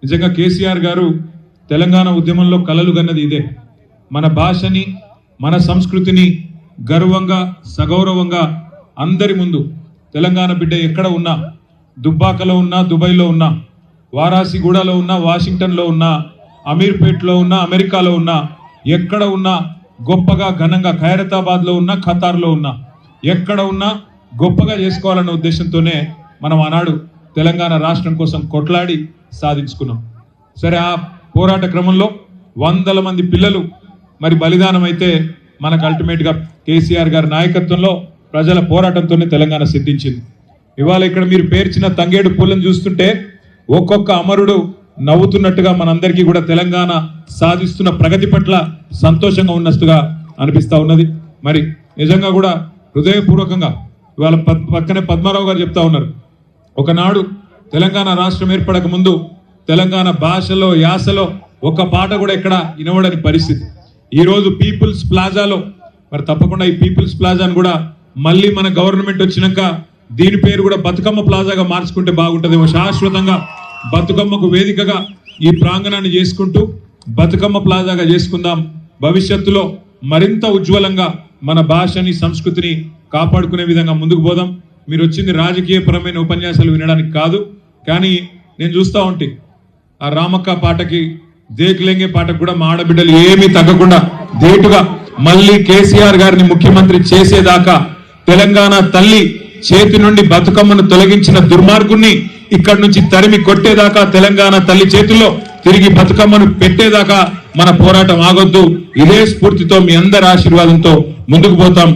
నిజంగా కేసీఆర్ గారు తెలంగాణ ఉద్యమంలో కలలు గన్నది ఇదే. మన భాషని మన సంస్కృతిని గర్వంగా సగౌరవంగా అందరి ముందు తెలంగాణ బిడ్డ ఎక్కడ ఉన్నా, దుబ్బాకలో ఉన్నా, దుబాయ్లో ఉన్నా, వారాసిగూడలో ఉన్నా, వాషింగ్టన్లో ఉన్నా, అమీర్పేట్లో ఉన్నా, అమెరికాలో ఉన్నా, ఎక్కడ ఉన్నా గొప్పగా ఘనంగా ఖైరతాబాద్లో ఉన్నా, ఖతార్లో ఉన్నా, ఎక్కడ ఉన్నా గొప్పగా చేసుకోవాలన్న ఉద్దేశంతోనే మనం ఆనాడు తెలంగాణ రాష్ట్రం కోసం కొట్లాడి సాధించుకున్నాం. సరే, ఆ పోరాట క్రమంలో వందల మంది పిల్లలు మరి బలిదానం అయితే మనకు అల్టిమేట్గా కేసీఆర్ గారి నాయకత్వంలో ప్రజల పోరాటంతోనే తెలంగాణ సిద్ధించింది. ఇవాళ ఇక్కడ మీరు పేర్చిన తంగేడు పూలను చూస్తుంటే ఒక్కొక్క అమరుడు నవ్వుతున్నట్టుగా మనందరికీ కూడా తెలంగాణ సాధిస్తున్న ప్రగతి పట్ల సంతోషంగా ఉన్నట్టుగా అనిపిస్తా ఉన్నది. మరి నిజంగా కూడా హృదయపూర్వకంగా ఇవాళ పక్కనే పద్మారావు గారు చెప్తా ఉన్నారు, ఒకనాడు తెలంగాణ రాష్ట్రం ఏర్పడక ముందు తెలంగాణ భాషలో యాసలో ఒక పాట కూడా ఎక్కడ వినబడని పరిస్థితి. ఈరోజు పీపుల్స్ ప్లాజాలో మరి తప్పకుండా ఈ పీపుల్స్ ప్లాజాను కూడా మళ్ళీ మన గవర్నమెంట్ వచ్చినాక దీని పేరు కూడా బతుకమ్మ ప్లాజాగా మార్చుకుంటే బాగుంటుందేమో. శాశ్వతంగా బతుకమ్మకు వేదికగా ఈ ప్రాంగణాన్ని చేసుకుంటూ బతుకమ్మ ప్లాజాగా చేసుకుందాం. భవిష్యత్తులో మరింత ఉజ్వలంగా మన భాషని సంస్కృతిని కాపాడుకునే విధంగా ముందుకు పోదాం. మీరు వచ్చింది రాజకీయపరమైన ఉపన్యాసాలు వినడానికి కాదు, కానీ నేను చూస్తూ ఉంటే ఆ రామక్క పాటకి దేకులెంగే పాటకు కూడా మా ఆడబిడ్డలు ఏమీ తగ్గకుండా ధీటుగా మళ్ళీ కేసీఆర్ గారిని ముఖ్యమంత్రి చేసేదాకా, తెలంగాణ తల్లి చేతి నుండి బతుకమ్మను తొలగించిన దుర్మార్గుణ్ణి ఇక్కడి నుంచి తరిమి కొట్టేదాకా, తెలంగాణ తల్లి చేతుల్లో తిరిగి బతుకమ్మను పెట్టేదాకా మన పోరాటం ఆగొద్దు. ఇదే స్ఫూర్తితో మీ అందరి ఆశీర్వాదంతో ముందుకు పోతాం.